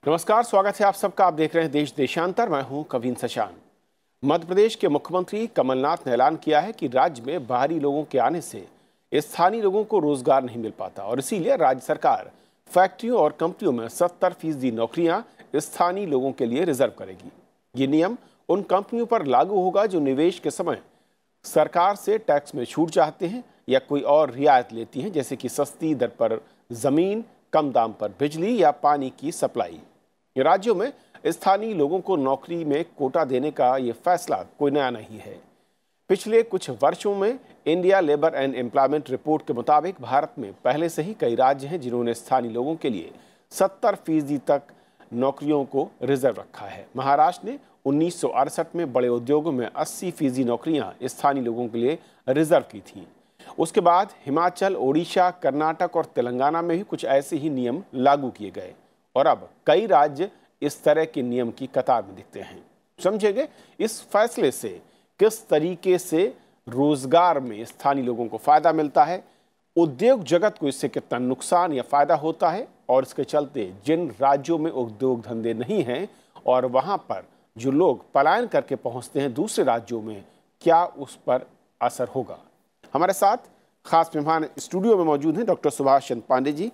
नमस्कार, स्वागत है आप सबका। आप देख रहे हैं देश देशांतर। मैं हूं कवीन सशान। मध्य प्रदेश के मुख्यमंत्री कमलनाथ ने ऐलान किया है कि राज्य में बाहरी लोगों के आने से स्थानीय लोगों को रोजगार नहीं मिल पाता और इसीलिए राज्य सरकार फैक्ट्रियों और कंपनियों में 70% नौकरियां स्थानीय लोगों के लिए रिजर्व करेगी। ये नियम उन कंपनियों पर लागू होगा जो निवेश के समय सरकार से टैक्स में छूट चाहते हैं या कोई और रियायत लेती हैं, जैसे कि सस्ती दर पर जमीन, कम दाम पर बिजली या पानी की सप्लाई। राज्यों में स्थानीय लोगों को नौकरी में कोटा देने का ये फैसला कोई नया नहीं है। पिछले कुछ वर्षों में India labour and employment report के मुताबिक भारत में पहले से ही कई राज्य हैं जिन्होंने स्थानीय लोगों के लिए 70% तक नौकरियों को रिजर्व रखा है। महाराष्ट्र ने 1968 में बड़े उद्योगों में 80% नौकरियां स्थानीय लोगों के लिए रिजर्व की थी। उसके बाद हिमाचल, ओडिशा, कर्नाटक और तेलंगाना में भी कुछ ऐसे ही नियम लागू किए गए और अब कई राज्य इस तरह के नियम की कतार में दिखते हैं। समझेंगे इस फैसले से किस तरीके से रोजगार में स्थानीय लोगों को फायदा मिलता है, उद्योग जगत को इससे कितना नुकसान या फायदा होता है और इसके चलते जिन राज्यों में उद्योग धंधे नहीं हैं और वहां पर जो लोग पलायन करके पहुंचते हैं दूसरे राज्यों में, क्या उस पर असर होगा। हमारे साथ खास मेहमान स्टूडियो में मौजूद हैं। Doctor Subhash Chandra Pandey ji,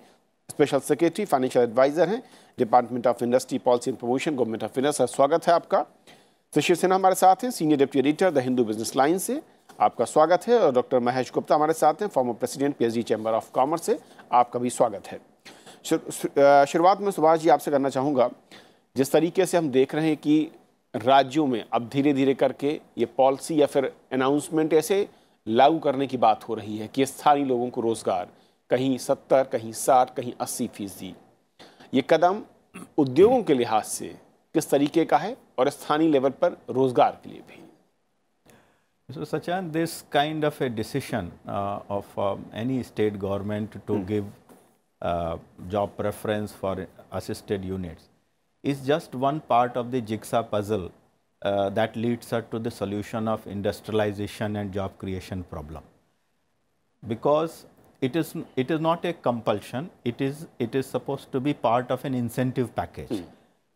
special secretary, financial adviser हैं, department of industry policy and promotion, government of India. Sir, स्वागत है आपका। शिशिर सिन्हा हमारे साथ हैं, senior deputy editor the Hindu business line से, आपका स्वागत है। और डॉक्टर महेश गुप्ता हमारे साथ हैं, former president PhD chamber of commerce से, आपका भी स्वागत है। शुरुआत में सुभाष जी आपसे करना चाहूँगा, जिस तरीके से हम देख रहे हैं कि राज्यों में अब धीरे धीरे करके ये पॉलिसी या फिर अनाउंसमेंट ऐसे लागू करने की बात हो रही है कि स्थानीय लोगों को रोजगार, कहीं 70, कहीं 60, कहीं 80%। ये कदम उद्योगों के लिहाज से किस तरीके का है और स्थानीय लेवल पर रोजगार के लिए भी? So Sachin, this kind of a decision of any state government to give job preference for assisted units is just one part of the jigsaw puzzle that leads us to the solution of industrialization and job creation problem. Because it is not a compulsion, it is supposed to be part of an incentive package.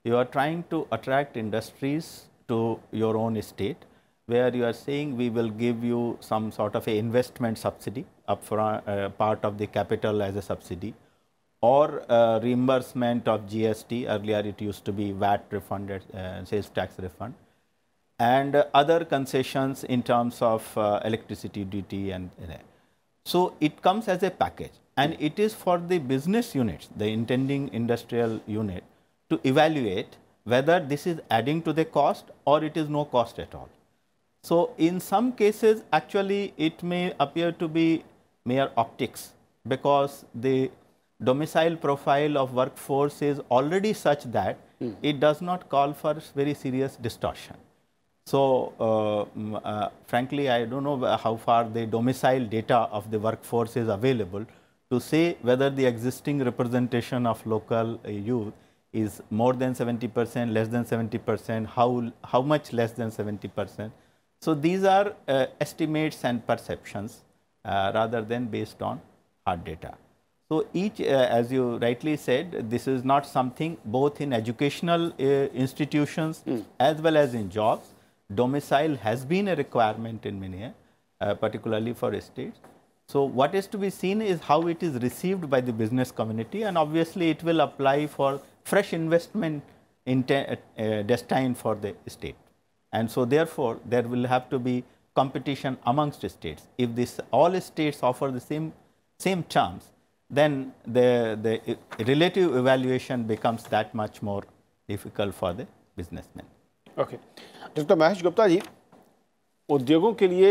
You are trying to attract industries to your own state, where you are saying we will give you some sort of a investment subsidy upfront, part of the capital as a subsidy, or reimbursement of GST. Earlier it used to be VAT refunded, sales tax refund, and other concessions in terms of electricity duty and so it comes as a package, and it is for the business units, the intending industrial unit, to evaluate whether this is adding to the cost or it is no cost at all. So in some cases actually it may appear to be mere optics, because the domicile profile of workforce is already such that it does not call for very serious distortion. So frankly, I don't know how far the domicile data of the workforce is available to say whether the existing representation of local youth is more than 70%, less than 70%, how much less than 70%. So these are estimates and perceptions rather than based on hard data. So each, as you rightly said, this is not something both in educational institutions as well as in jobs. Domicile has been a requirement in many, particularly for states. So what is to be seen is how it is received by the business community, and obviously it will apply for fresh investment destined for the state. And so therefore there will have to be competition amongst states. If this all states offer the same terms, then the relative evaluation becomes that much more difficult for the businessmen. Okay, doctor Mahesh Gupta ji, उद्योगों के लिए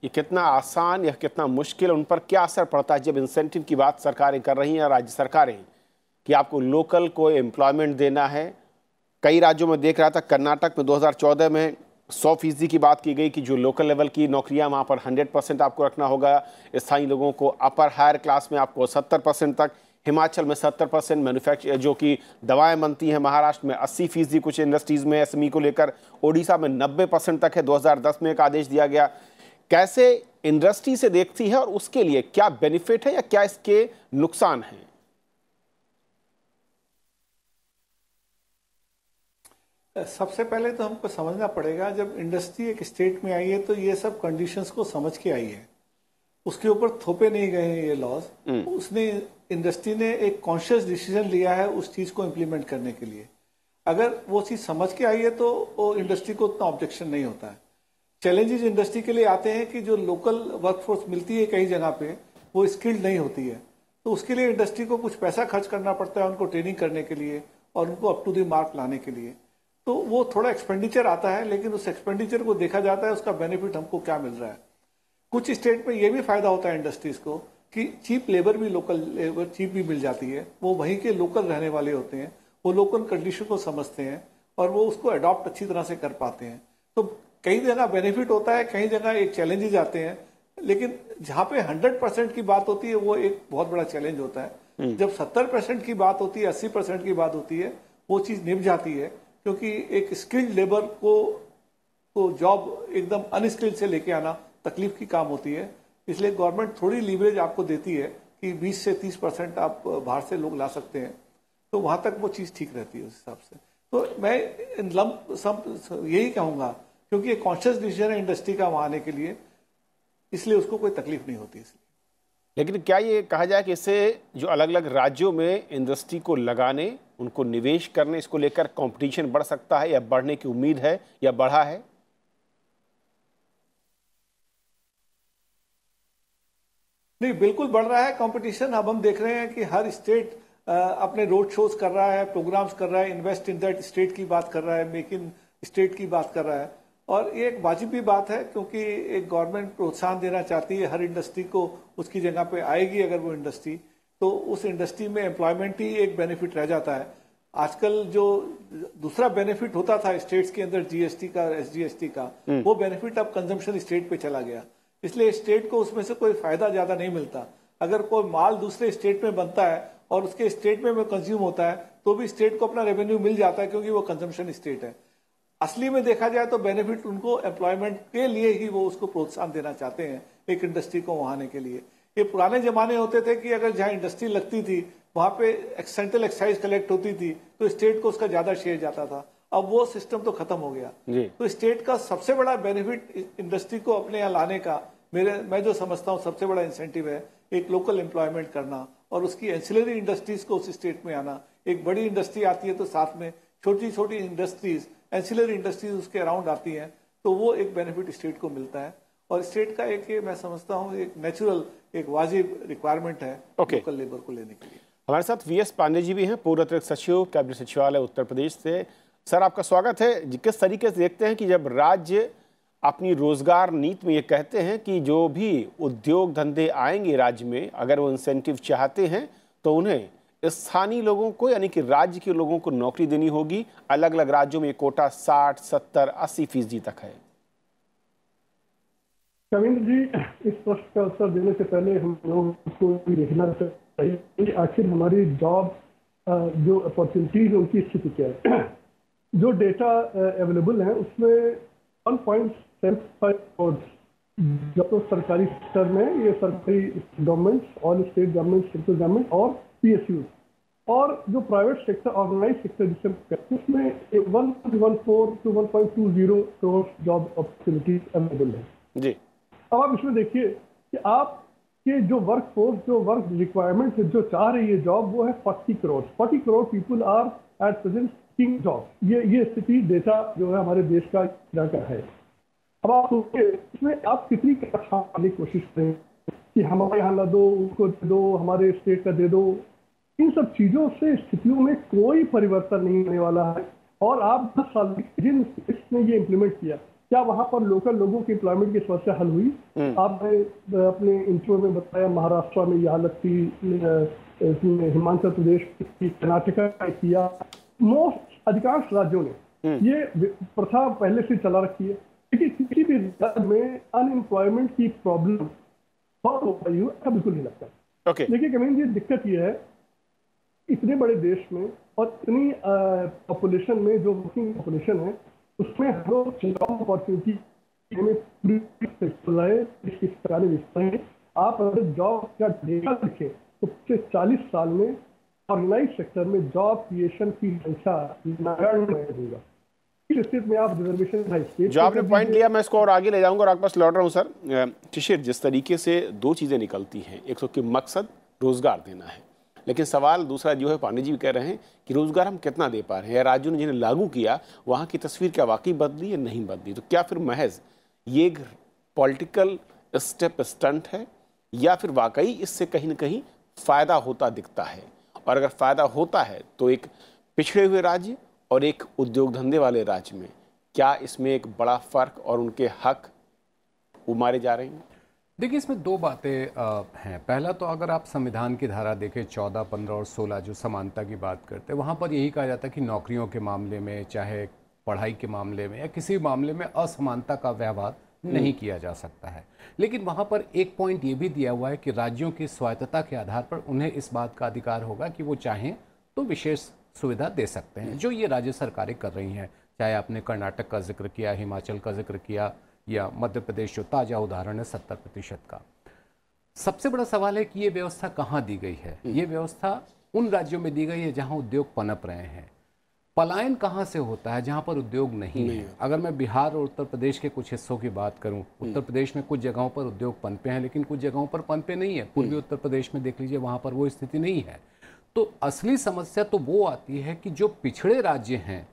ये कितना आसान या कितना मुश्किल, उन पर क्या असर पड़ता है जब इंसेंटिव की बात सरकारें कर रही हैं या राज्य सरकारें कि आपको लोकल को एम्प्लॉयमेंट देना है? कई राज्यों में देख रहा था, कर्नाटक में 2014 में 100% की बात की गई कि जो लोकल लेवल की नौकरियां वहां पर 100% आपको रखना होगा, स्थानीय लोगों को अपर हायर क्लास में आपको 70% तक, हिमाचल में 70% मैन्युफैक्चर जो कि दवाएं बनती हैं, महाराष्ट्र में 80% कुछ इंडस्ट्रीज में एसएमई को लेकर, ओडिशा में 90% तक है। 2010 में एक आदेश दिया गया। कैसे इंडस्ट्री से देखती है और उसके लिए क्या बेनिफिट है या क्या इसके नुकसान हैं? सबसे पहले तो हमको समझना पड़ेगा, जब इंडस्ट्री एक स्टेट में आई है तो ये सब कंडीशंस को समझ के आई है, उसके ऊपर थोपे नहीं गए हैं ये लॉज। उसने इंडस्ट्री ने एक कॉन्शियस डिसीजन लिया है उस चीज को इम्प्लीमेंट करने के लिए। अगर वो चीज समझ के आई है तो वो इंडस्ट्री को उतना ऑब्जेक्शन नहीं होता है। चैलेंजेस इंडस्ट्री के लिए आते हैं कि जो लोकल वर्कफोर्स मिलती है कई जगह पे वो स्किल्ड नहीं होती है, तो उसके लिए इंडस्ट्री को कुछ पैसा खर्च करना पड़ता है उनको ट्रेनिंग करने के लिए और उनको अप टू द मार्क लाने के लिए। तो वो थोड़ा एक्सपेंडिचर आता है, लेकिन उस एक्सपेंडिचर को देखा जाता है उसका बेनिफिट हमको क्या मिल रहा है। कुछ स्टेट में ये भी फायदा होता है इंडस्ट्रीज को कि चीप लेबर भी, लोकल लेबर चीप भी मिल जाती है। वो वहीं के लोकल रहने वाले होते हैं, वो लोकल कंडीशन को समझते हैं और वो उसको अडॉप्ट अच्छी तरह से कर पाते हैं। तो कई जगह बेनिफिट होता है, कई जगह एक चैलेंजेस आते हैं, लेकिन जहां पे 100% की बात होती है वो एक बहुत बड़ा चैलेंज होता है। जब 70% की बात होती है, 80% की बात होती है, वो चीज निभ जाती है, क्योंकि एक स्किल्ड लेबर को तो जॉब एकदम अनस्किल्ड से लेके आना तकलीफ की काम होती है। इसलिए गवर्नमेंट थोड़ी लीवरेज आपको देती है कि 20 से 30% आप बाहर से लोग ला सकते हैं, तो वहां तक वो चीज ठीक रहती है उस हिसाब से। तो मैं लंप सम यही कहूंगा, क्योंकि एक कॉन्शियस डिसीजन है इंडस्ट्री का वहां आने के लिए, इसलिए उसको कोई तकलीफ नहीं होती। इसलिए लेकिन क्या ये कहा जाए कि इससे जो अलग अलग राज्यों में इंडस्ट्री को लगाने, उनको निवेश करने, इसको लेकर कंपटीशन बढ़ सकता है या बढ़ने की उम्मीद है या बढ़ा है? नहीं, बिल्कुल बढ़ रहा है कंपटीशन। अब हम देख रहे हैं कि हर स्टेट अपने रोड शोज कर रहा है, प्रोग्राम्स कर रहा है, इन्वेस्ट इन दैट स्टेट की बात कर रहा है, मेक इन स्टेट की बात कर रहा है। और ये एक वाजिबी बात है, क्योंकि एक गवर्नमेंट प्रोत्साहन देना चाहती है हर इंडस्ट्री को। उसकी जगह पे आएगी अगर वो इंडस्ट्री, तो उस इंडस्ट्री में एम्प्लॉयमेंट ही एक बेनिफिट रह जाता है। आजकल जो दूसरा बेनिफिट होता था स्टेट्स के अंदर जीएसटी का, एसजीएसटी का, वो बेनिफिट अब कंजम्पशन स्टेट पे चला गया। इसलिए स्टेट को उसमें से कोई फायदा ज्यादा नहीं मिलता। अगर कोई माल दूसरे स्टेट में बनता है और उसके स्टेट में कंज्यूम होता है, तो भी स्टेट को अपना रेवेन्यू मिल जाता है, क्योंकि वो कंजम्पशन स्टेट है। असली में देखा जाए तो बेनिफिट उनको एम्प्लॉयमेंट के लिए ही वो उसको प्रोत्साहन देना चाहते हैं, एक इंडस्ट्री को वहां आने के लिए। ये पुराने जमाने होते थे कि अगर जहां इंडस्ट्री लगती थी वहां पे सेंट्रल एक्साइज कलेक्ट होती थी, तो स्टेट को उसका ज्यादा शेयर जाता था। अब वो सिस्टम तो खत्म हो गया। तो स्टेट का सबसे बड़ा बेनिफिट इंडस्ट्री को अपने यहाँ लाने का, मैं जो समझता हूँ सबसे बड़ा इंसेंटिव है एक लोकल एम्प्लॉयमेंट करना और उसकी एंसिलरी इंडस्ट्रीज को उस स्टेट में आना। एक बड़ी इंडस्ट्री आती है तो साथ में छोटी छोटी इंडस्ट्रीज, एंसिलरी इंडस्ट्रीज उसके अराउंड आती हैं, तो वो एक बेनिफिट स्टेट को मिलता है। और स्टेट का एक, मैं समझता हूँ, एक नेचुरल, एक वाजिब रिक्वायरमेंट है लोकल लेबर को लेने के लिए। हमारे साथ वीएस पांडे जी भी हैं, पूर्व अतिरिक्त सचिव, कैबिनेट सचिवालय, उत्तर प्रदेश से। सर, आपका स्वागत है। किस तरीके से देखते हैं कि जब राज्य अपनी रोजगार नीति में ये कहते हैं कि जो भी उद्योग धंधे आएंगे राज्य में, अगर वो इंसेंटिव चाहते हैं तो उन्हें स्थानीय लोगों को, यानी कि राज्य के लोगों को नौकरी देनी होगी। अलग अलग राज्यों में ये कोटा 60, 70, 80% तक है। कविंद्र जी, इस प्रश्न का उत्तर देने से पहले हम लोगों को देखना चाहिए कि आखिर हमारी जॉब जो अपॉर्चुनिटीज है उनकी स्थिति क्या है। जो डेटा अवेलेबल है उसमें 1.75 करोड़ जो तो सरकारी सेक्टर में, ये सरकारी government, all state government, central government और पीएसयू, और जो प्राइवेट सेक्टर, ऑर्गेनाइज सेक्टर जिसे कहते हैं, उसमें 1.14 to 1.20 crore job opportunities available है जी। अब आप इसमें देखिए कि आपके जो वर्क फोर्स, जो वर्क रिक्वायरमेंट जो चाह रही है जॉब, वो है 40 crore. 40 crore people are at present seeking job. ये स्थिति डेटा जो है हमारे देश का क्या है। अब आप सोचिए इसमें आप कितनी करने की कोशिश करें कि हमारे यहाँ ला दो, उनको दे दो, हमारे स्टेट का दे दो। इन सब चीजों से स्थितियों में कोई परिवर्तन नहीं होने वाला है। और आप 10 साल जिन स्टेट्स ने ये इम्प्लीमेंट किया, क्या वहां पर लोकल लोगों की एम्प्लॉयमेंट की समस्या हल हुई? आपने अपने इंट्रो में बताया महाराष्ट्र में ये हालत थी, हिमाचल प्रदेश की, कर्नाटका ने किया, मोस्ट अधिकांश राज्यों ने ये प्रथा पहले से चला रखी है। लेकिन किसी भी राज्य में अनएम्प्लॉयमेंट की प्रॉब्लम सॉल्व हो पाई हो ऐसा बिल्कुल नहीं लगता। देखिए कमिंग जी, दिक्कत ये है इतने बड़े देश में और इतनी पॉपुलेशन में, जो वर्किंग पॉपुलेशन है, उसमें हम लोग जॉब अपॉर्चुनिटी में आप अगर जॉब का डेटा देखें तो पिछले 40 साल में ऑर्गेनाइज सेक्टर में जॉब क्रिएशन की संख्या नगण्य होगा। स्टेट में आप रिजर्वेशन है, स्टेट जो आपने पॉइंट लिया मैं इसको और आगे ले जाऊंगा और आपके पास लौट रहा हूँ सर। शिशिर, जिस तरीके से दो चीज़ें निकलती हैं, एक तो कि मकसद रोजगार देना है, लेकिन सवाल दूसरा जो है, पांडे जी भी कह रहे हैं कि रोजगार हम कितना दे पा रहे हैं, या राज्यों ने जिन्हें लागू किया वहाँ की तस्वीर क्या वाकई बदली या नहीं बदली। तो क्या फिर महज ये एक पॉलिटिकल स्टेप स्टंट है, या फिर वाकई इससे कहीं ना कहीं फ़ायदा होता दिखता है? और अगर फ़ायदा होता है तो एक पिछड़े हुए राज्य और एक उद्योग धंधे वाले राज्य में क्या इसमें एक बड़ा फ़र्क और उनके हक उमारे जा रहे हैं? देखिए, इसमें दो बातें हैं। पहला तो अगर आप संविधान की धारा देखें 14, 15 और 16 जो समानता की बात करते हैं, वहाँ पर यही कहा जाता है कि नौकरियों के मामले में, चाहे पढ़ाई के मामले में या किसी भी मामले में असमानता का व्यवहार नहीं किया जा सकता है। लेकिन वहाँ पर एक पॉइंट ये भी दिया हुआ है कि राज्यों की स्वायत्तता के आधार पर उन्हें इस बात का अधिकार होगा कि वो चाहें तो विशेष सुविधा दे सकते हैं, जो ये राज्य सरकारें कर रही हैं। चाहे आपने कर्नाटक का जिक्र किया, हिमाचल का जिक्र किया, या मध्य प्रदेश जो ताज़ा उदाहरण है 70% का। सबसे बड़ा सवाल है कि ये व्यवस्था कहाँ दी गई है। ये व्यवस्था उन राज्यों में दी गई है जहाँ उद्योग पनप रहे हैं। पलायन कहाँ से होता है? जहाँ पर उद्योग नहीं है। अगर मैं बिहार और उत्तर प्रदेश के कुछ हिस्सों की बात करूँ, उत्तर प्रदेश में कुछ जगहों पर उद्योग पनपे हैं, लेकिन कुछ जगहों पर पनपे नहीं है। पूर्वी उत्तर प्रदेश में देख लीजिए, वहाँ पर वो स्थिति नहीं है। तो असली समस्या तो वो आती है कि जो पिछड़े राज्य हैं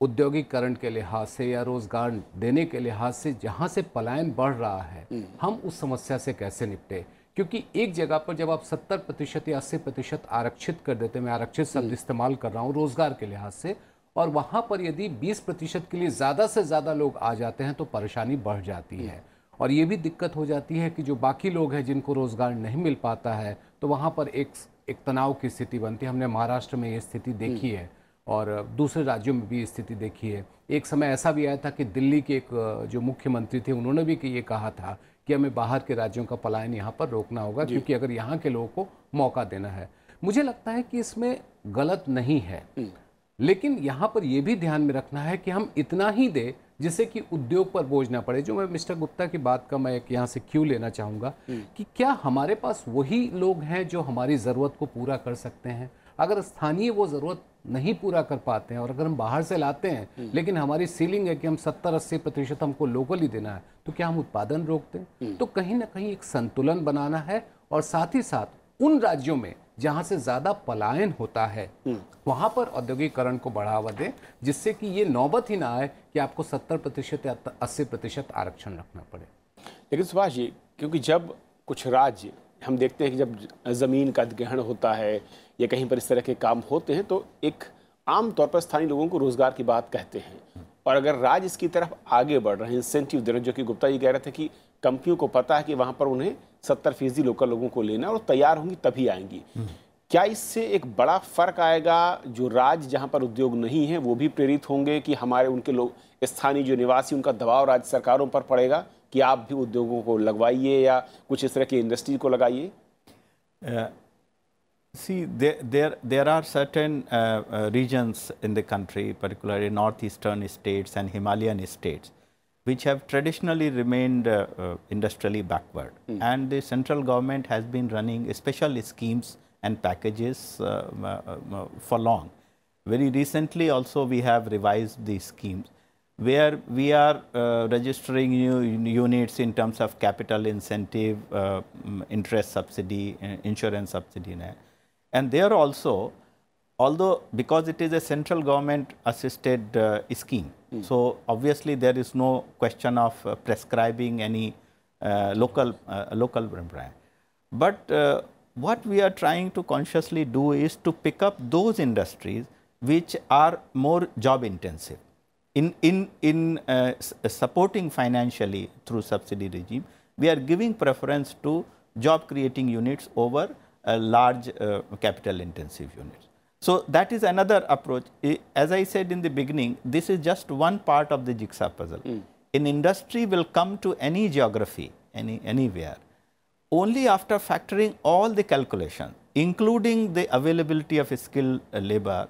औद्योगिकरण के लिहाज से या रोजगार देने के लिहाज से, जहाँ से पलायन बढ़ रहा है, हम उस समस्या से कैसे निपटे। क्योंकि एक जगह पर जब आप 70% या 80% आरक्षित कर देते, मैं आरक्षित शब्द इस्तेमाल कर रहा हूँ रोजगार के लिहाज से, और वहाँ पर यदि 20% के लिए ज़्यादा से ज़्यादा लोग आ जाते हैं तो परेशानी बढ़ जाती है। और ये भी दिक्कत हो जाती है कि जो बाकी लोग हैं जिनको रोज़गार नहीं मिल पाता है, तो वहाँ पर एक तनाव की स्थिति बनती है। हमने महाराष्ट्र में ये स्थिति देखी है और दूसरे राज्यों में भी स्थिति देखी है। एक समय ऐसा भी आया था कि दिल्ली के एक जो मुख्यमंत्री थे, उन्होंने भी ये कहा था कि हमें बाहर के राज्यों का पलायन यहाँ पर रोकना होगा, क्योंकि अगर यहाँ के लोगों को मौका देना है। मुझे लगता है कि इसमें गलत नहीं है, लेकिन यहाँ पर यह भी ध्यान में रखना है कि हम इतना ही दें जिससे कि उद्योग पर बोझ ना पड़े। जो मैं मिस्टर गुप्ता की बात का मैं एक यहाँ से क्यों लेना चाहूँगा कि क्या हमारे पास वही लोग हैं जो हमारी ज़रूरत को पूरा कर सकते हैं? अगर स्थानीय वो ज़रूरत नहीं पूरा कर पाते हैं और अगर हम बाहर से लाते हैं, लेकिन हमारी सीलिंग है कि हम 70-80% हमको लोकल ही देना है, तो क्या हम उत्पादन रोक दें? तो कहीं ना कहीं एक संतुलन बनाना है, और साथ ही साथ उन राज्यों में जहां से ज्यादा पलायन होता है वहां पर औद्योगिकरण को बढ़ावा दें, जिससे कि ये नौबत ही ना आए कि आपको 70% या 80% आरक्षण रखना पड़े। लेकिन सुभाष जी, क्योंकि जब कुछ राज्य हम देखते हैं कि जब ज़मीन का अधिग्रहण होता है या कहीं पर इस तरह के काम होते हैं, तो एक आम तौर पर स्थानीय लोगों को रोज़गार की बात कहते हैं, और अगर राज्य इसकी तरफ आगे बढ़ रहे हैं, इंसेंटिव दे रहे हैं, जो कि गुप्ता जी कह रहे थे कि कंपनियों को पता है कि वहाँ पर उन्हें 70% लोकल लोगों को लेना है और तैयार होंगी तभी आएंगी, क्या इससे एक बड़ा फर्क आएगा? जो राज्य जहाँ पर उद्योग नहीं है वो भी प्रेरित होंगे कि हमारे उनके लोग स्थानीय जो निवासी, उनका दबाव राज्य सरकारों पर पड़ेगा कि आप भी उद्योगों को लगवाइए या कुछ इस तरह की इंडस्ट्री को लगाइए? See, there are certain regions in the country, particularly northeastern states and Himalayan states, which have traditionally remained industrially backward. And the central government has been running special schemes and packages for long. Very recently also we have revised these schemes, where we are registering new units in terms of capital incentive, interest subsidy, insurance subsidy. And there also, although because it is a central government assisted scheme, so obviously there is no question of prescribing any local brand. But what we are trying to consciously do is to pick up those industries which are more job intensive. In supporting financially through subsidy regime, we are giving preference to job creating units over large capital intensive units. So that is another approach. As I said in the beginning, this is just one part of the jigsaw puzzle. An industry will come to any geography, anywhere, only after factoring all the calculations, including the availability of skilled labor.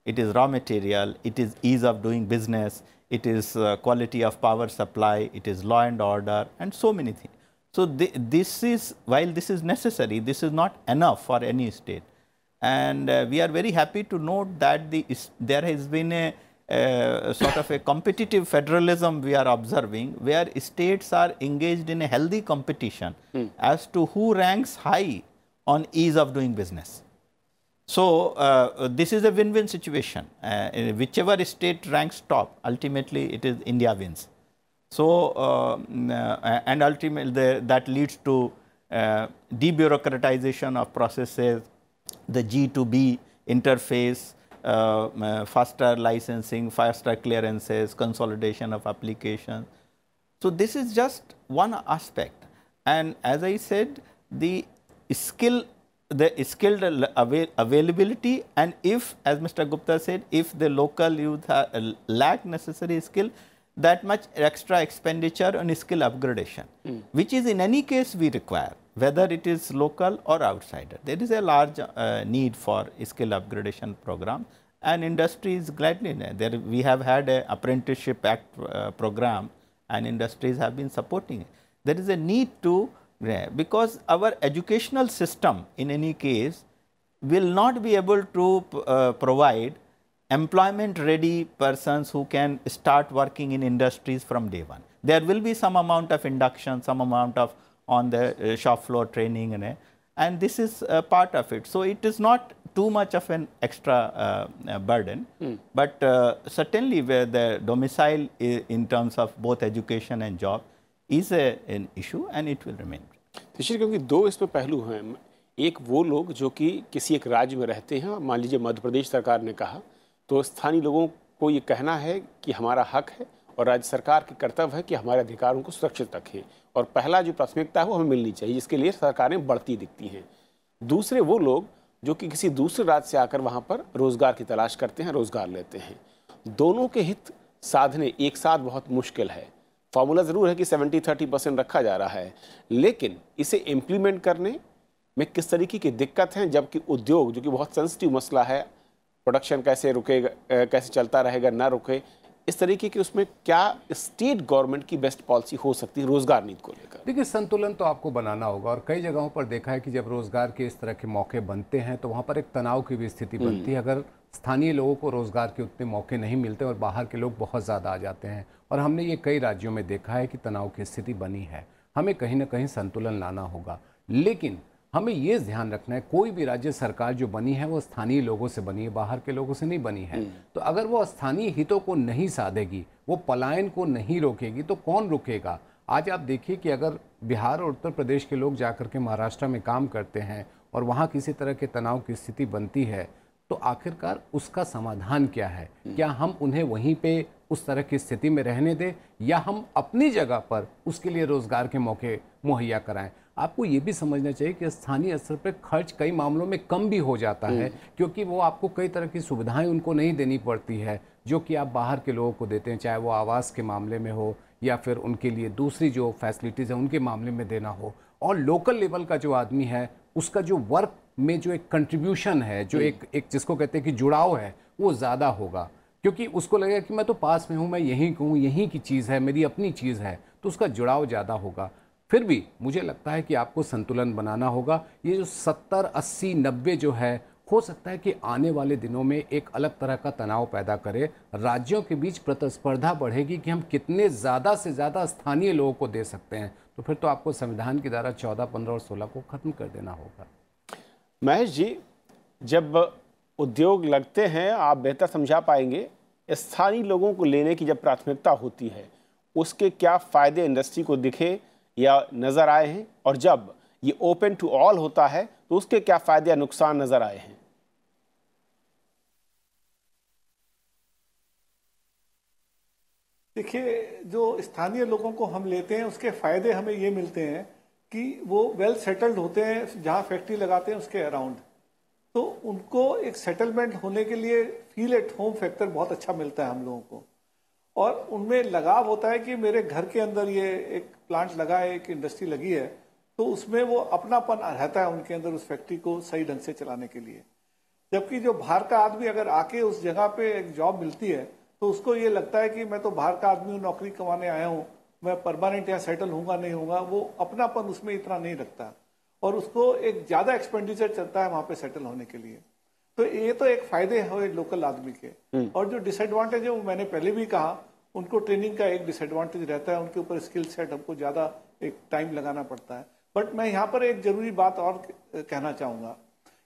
It is raw material, it is ease of doing business, it is quality of power supply, it is law and order, and so many things. So this is, while this is necessary, this is not enough for any state. And we are very happy to note that there has been sort of a competitive federalism we are observing, where states are engaged in a healthy competition as to who ranks high on ease of doing business. So, this is a win-win situation. Whichever state ranks top, ultimately it is India wins. So, and ultimately that leads to debureaucratization of processes, the G2B interface, faster licensing, faster clearances, consolidation of applications. So, this is just one aspect. And as I said, the skilled availability, and if, as Mr. Gupta said, if the local youth lack necessary skill, that much extra expenditure on skill upgradation, which is in any case we require, whether it is local or outsider. There is a large need for skill upgradation program, and industry is gladly there. We have had an apprenticeship act program, and industries have been supporting it. There is a need to, because our educational system in any case will not be able to provide employment ready persons who can start working in industries from day one. There will be some amount of induction, some amount of on the shop floor training, and this is part of it. So, it is not too much of an extra burden, but certainly where the domicile in terms of both education and job is an issue, and it will remain. क्योंकि दो इसमें पहलू हैं। एक वो लोग जो कि किसी एक राज्य में रहते हैं, मान लीजिए मध्य प्रदेश सरकार ने कहा, तो स्थानीय लोगों को ये कहना है कि हमारा हक है और राज्य सरकार के कर्तव्य है कि हमारे अधिकारों को सुरक्षित रखें, और पहला जो प्राथमिकता है वो हमें मिलनी चाहिए, जिसके लिए सरकारें बढ़ती दिखती हैं। दूसरे वो लोग जो कि किसी दूसरे राज्य से आकर वहाँ पर रोजगार की तलाश करते हैं, रोजगार लेते हैं। दोनों के हित साधने एक साथ बहुत मुश्किल है। फॉर्मूला ज़रूर है कि 70-30% रखा जा रहा है, लेकिन इसे इम्प्लीमेंट करने में किस तरीके की दिक्कत है, जबकि उद्योग जो कि बहुत सेंसिटिव मसला है, प्रोडक्शन कैसे रुकेगा, कैसे चलता रहेगा, ना रुके, इस तरीके की उसमें क्या स्टेट गवर्नमेंट की बेस्ट पॉलिसी हो सकती है रोजगार नीति को लेकर? देखिए, संतुलन तो आपको बनाना होगा, और कई जगहों पर देखा है कि जब रोजगार के इस तरह के मौके बनते हैं तो वहाँ पर एक तनाव की भी स्थिति बनती है। अगर स्थानीय लोगों को रोजगार के उतने मौके नहीं मिलते और बाहर के लोग बहुत ज़्यादा आ जाते हैं, और हमने ये कई राज्यों में देखा है कि तनाव की स्थिति बनी है। हमें कहीं ना कहीं संतुलन लाना होगा, लेकिन हमें ये ध्यान रखना है कोई भी राज्य सरकार जो बनी है वो स्थानीय लोगों से बनी है, बाहर के लोगों से नहीं बनी है। तो अगर वो स्थानीय हितों को नहीं साधेगी, वो पलायन को नहीं रोकेगी, तो कौन रुकेगा? आज आप देखिए कि अगर बिहार और उत्तर प्रदेश के लोग जाकर के महाराष्ट्र में काम करते हैं और वहाँ किसी तरह के तनाव की स्थिति बनती है, तो आखिरकार उसका समाधान क्या है? क्या हम उन्हें वहीं पे उस तरह की स्थिति में रहने दें, या हम अपनी जगह पर उसके लिए रोजगार के मौके मुहैया कराएं? आपको ये भी समझना चाहिए कि स्थानीय स्तर पर खर्च कई मामलों में कम भी हो जाता है, क्योंकि वो आपको कई तरह की सुविधाएं उनको नहीं देनी पड़ती है जो कि आप बाहर के लोगों को देते हैं, चाहे वो आवास के मामले में हो या फिर उनके लिए दूसरी जो फैसिलिटीज़ है उनके मामले में देना हो। और लोकल लेवल का जो आदमी है उसका जो वर्क में जो एक कंट्रीब्यूशन है, जो एक जिसको कहते हैं कि जुड़ाव है, वो ज़्यादा होगा, क्योंकि उसको लगेगा कि मैं तो पास में हूँ, मैं यहीं हूँ, यहीं की चीज़ है, मेरी अपनी चीज़ है, तो उसका जुड़ाव ज़्यादा होगा। फिर भी मुझे लगता है कि आपको संतुलन बनाना होगा। ये जो 70, 80, 90 जो है, हो सकता है कि आने वाले दिनों में एक अलग तरह का तनाव पैदा करे। राज्यों के बीच प्रतिस्पर्धा बढ़ेगी कि हम कितने ज़्यादा से ज़्यादा स्थानीय लोगों को दे सकते हैं, तो फिर तो आपको संविधान की धारा 14, 15 और 16 को खत्म कर देना होगा। महेश जी, जब उद्योग लगते हैं, आप बेहतर समझा पाएंगे, स्थानीय लोगों को लेने की जब प्राथमिकता होती है, उसके क्या फ़ायदे इंडस्ट्री को दिखे या नज़र आए हैं, और जब ये ओपन टू ऑल होता है तो उसके क्या फ़ायदे या नुकसान नज़र आए हैं? देखिए, जो स्थानीय लोगों को हम लेते हैं उसके फायदे हमें ये मिलते हैं कि वो वेल सेटल्ड होते हैं, जहाँ फैक्ट्री लगाते हैं उसके अराउंड, तो उनको एक सेटलमेंट होने के लिए फील एट होम फैक्टर बहुत अच्छा मिलता है हम लोगों को, और उनमें लगाव होता है कि मेरे घर के अंदर ये एक प्लांट लगा है, एक इंडस्ट्री लगी है, तो उसमें वो अपनापन रहता है उनके अंदर उस फैक्ट्री को सही ढंग से चलाने के लिए। जबकि जो बाहर का आदमी अगर आके उस जगह पे एक जॉब मिलती है तो उसको ये लगता है कि मैं तो बाहर का आदमी हूँ, नौकरी कमाने आया हूँ, मैं परमानेंट यहाँ सेटल होऊंगा नहीं होऊंगा, वो अपनापन उसमें इतना नहीं रखता, और उसको एक ज़्यादा एक्सपेंडिचर चलता है वहाँ पे सेटल होने के लिए। तो ये तो एक फायदे हुए लोकल आदमी के। और जो डिसएडवांटेज है वो मैंने पहले भी कहा, उनको ट्रेनिंग का एक डिसएडवांटेज रहता है, उनके ऊपर स्किल सेट हमको ज्यादा एक टाइम लगाना पड़ता है। बट मैं यहाँ पर एक जरूरी बात और कहना चाहूंगा,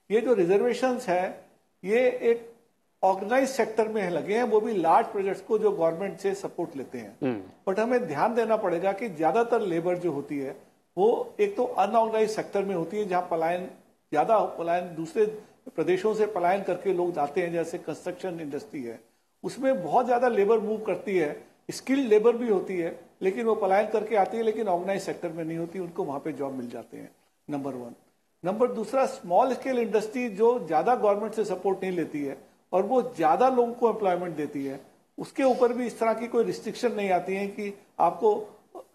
ये जो रिजर्वेशंस है ये एक ऑर्गेनाइज सेक्टर में लगे हैं, वो भी लार्ज प्रोजेक्ट्स को जो गवर्नमेंट से सपोर्ट लेते हैं। बट हमें ध्यान देना पड़ेगा कि ज्यादातर लेबर जो होती है वो एक तो अनऑर्गेनाइज सेक्टर में होती है, जहां पलायन दूसरे प्रदेशों से पलायन करके लोग जाते हैं, जैसे कंस्ट्रक्शन इंडस्ट्री है, उसमें बहुत ज्यादा लेबर मूव करती है, स्किल्ड लेबर भी होती है, लेकिन वो पलायन करके आती है, लेकिन ऑर्गेनाइज सेक्टर में नहीं होती, उनको वहां पे जॉब मिल जाते हैं। नंबर 1। नंबर दूसरा, स्मॉल स्केल इंडस्ट्री जो ज्यादा गवर्नमेंट से सपोर्ट नहीं लेती है और वो ज्यादा लोगों को एम्प्लॉयमेंट देती है, उसके ऊपर भी इस तरह की कोई रिस्ट्रिक्शन नहीं आती है कि आपको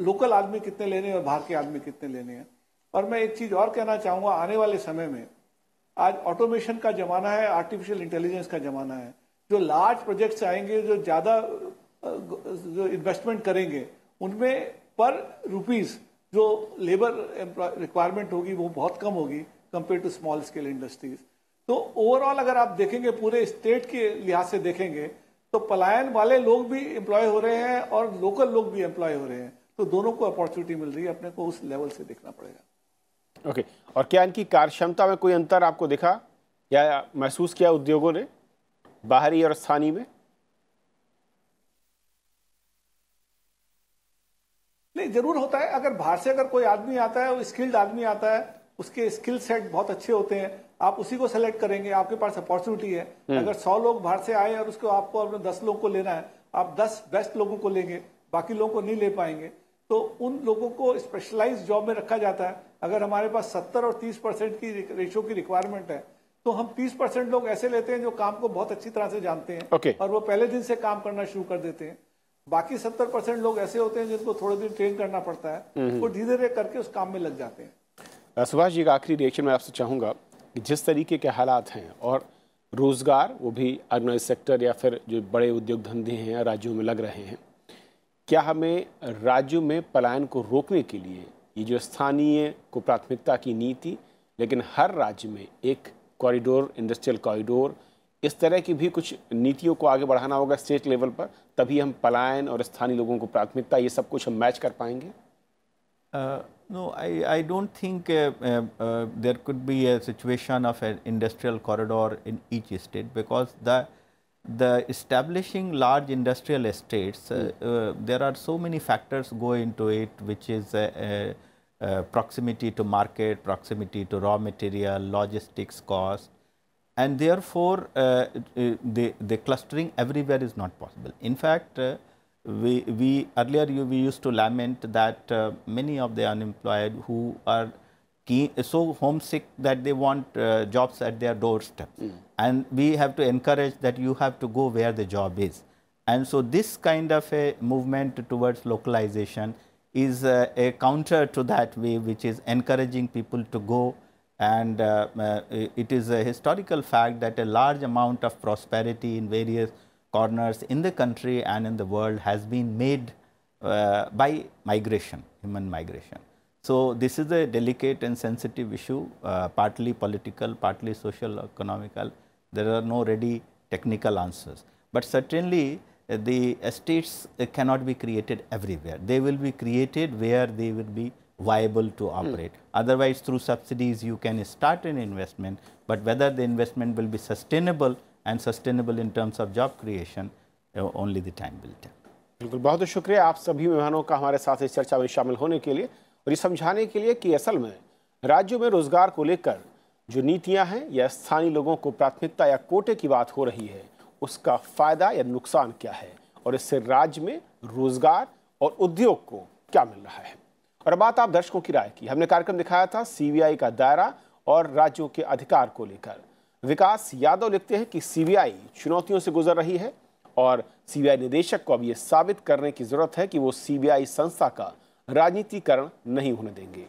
लोकल आदमी कितने लेने हैं और बाहर के आदमी कितने लेने हैं। और मैं एक चीज और कहना चाहूंगा, आने वाले समय में आज ऑटोमेशन का जमाना है, आर्टिफिशियल इंटेलिजेंस का जमाना है, जो लार्ज प्रोजेक्ट्स आएंगे, जो ज्यादा जो इन्वेस्टमेंट करेंगे, उनमें पर रुपीज जो लेबर रिक्वायरमेंट होगी वो बहुत कम होगी compare to small scale industries. तो ओवरऑल अगर आप देखेंगे, पूरे स्टेट के लिहाज से देखेंगे, तो पलायन वाले लोग भी एम्प्लॉय हो रहे हैं और लोकल लोग भी एम्प्लॉय हो रहे हैं, तो दोनों को अपॉर्चुनिटी मिल रही है, अपने को उस लेवल से देखना पड़ेगा। ओके। और क्या इनकी कार्यक्षमता में कोई अंतर आपको दिखा या महसूस किया उद्योगों ने, बाहरी और स्थानीय में? नहीं, जरूर होता है। अगर बाहर से अगर कोई आदमी आता है, वो स्किल्ड आदमी आता है, उसके स्किल सेट बहुत अच्छे होते हैं, आप उसी को सेलेक्ट करेंगे, आपके पास अपॉर्चुनिटी है। अगर 100 लोग बाहर से आए और उसको आपको अपने 10 लोगों को लेना है, आप 10 बेस्ट लोगों को लेंगे, बाकी लोगों को नहीं ले पाएंगे, तो उन लोगों को स्पेशलाइज्ड जॉब में रखा जाता है। अगर हमारे पास 70 और 30% की रेशो की रिक्वायरमेंट है, तो हम 30% लोग ऐसे लेते हैं जो काम को बहुत अच्छी तरह से जानते हैं और वो पहले दिन से काम करना शुरू कर देते हैं। बाकी 70% लोग ऐसे होते हैं जिनको थोड़े दिन ट्रेन करना पड़ता है, वो धीरे धीरे करके उस काम में लग जाते हैं। सुभाष जी, का आखिरी रिएक्शन मैं आपसे चाहूँगा कि जिस तरीके के हालात हैं और रोज़गार वो भी ऑर्गेनाइज सेक्टर या फिर जो बड़े उद्योग धंधे हैं राज्यों में लग रहे हैं, क्या हमें राज्यों में पलायन को रोकने के लिए ये जो स्थानीय को प्राथमिकता की नीति, लेकिन हर राज्य में एक कॉरिडोर, इंडस्ट्रियल कॉरिडोर, इस तरह की भी कुछ नीतियों को आगे बढ़ाना होगा स्टेट लेवल पर, तभी हम पलायन और स्थानीय लोगों को प्राथमिकता, ये सब कुछ हम मैच कर पाएंगे? No, I don't think there could be a situation of an industrial corridor in each state, because the establishing large industrial estates, there are so many factors go into it, which is proximity to market, proximity to raw material, logistics cost, and therefore the clustering everywhere is not possible. In fact, we earlier we used to lament that many of the unemployed who are so homesick that they want jobs at their doorstep, and we have to encourage that you have to go where the job is. And so this kind of a movement towards localization is a counter to that way, which is encouraging people to go. And it is a historical fact that a large amount of prosperity in various corners in the country and in the world has been made by migration, human migration. So this is a delicate and sensitive issue, partly political, partly social, economical. There are no ready technical answers. But certainly the estates cannot be created everywhere. They will be created where they will be viable to operate. Otherwise, through subsidies, you can start an investment, but whether the investment will be sustainable and sustainable in terms of job creation, only the time will tell. बिल्कुल, बहुत बहुत शुक्रिया आप सभी मेहमानों का हमारे साथ इस चर्चा में शामिल होने के लिए और ये समझाने के लिए कि असल में राज्यों में रोजगार को लेकर जो नीतियां हैं या स्थानीय लोगों को प्राथमिकता या कोटे की बात हो रही है, उसका फायदा या नुकसान क्या है और इससे राज्य में रोजगार और उद्योग को क्या मिल रहा है। और बात आप दर्शकों की राय की, हमने कार्यक्रम दिखाया था सीबीआई का दायरा और राज्यों के अधिकार को लेकर। विकास यादव लिखते हैं कि सीबीआई चुनौतियों से गुजर रही है और सीबीआई निदेशक को अब यह साबित करने की जरूरत है कि वो सीबीआई संस्था का राजनीतिकरण नहीं होने देंगे।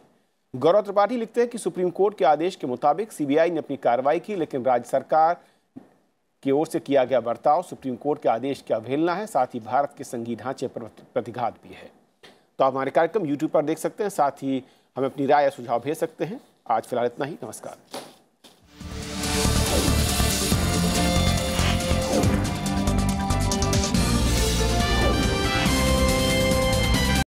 गौरव त्रिपाठी लिखते हैं कि सुप्रीम कोर्ट के आदेश के मुताबिक सीबीआई ने अपनी कार्रवाई की, लेकिन राज्य सरकार की ओर से किया गया बर्ताव सुप्रीम कोर्ट के आदेश की अवहेलना है, साथ ही भारत के संघीय ढांचे पर प्रतिघात भी है। तो आप हमारे कार्यक्रम YouTube पर देख सकते हैं, साथ ही हमें अपनी राय या सुझाव भेज सकते हैं। आज फिलहाल इतना ही, नमस्कार।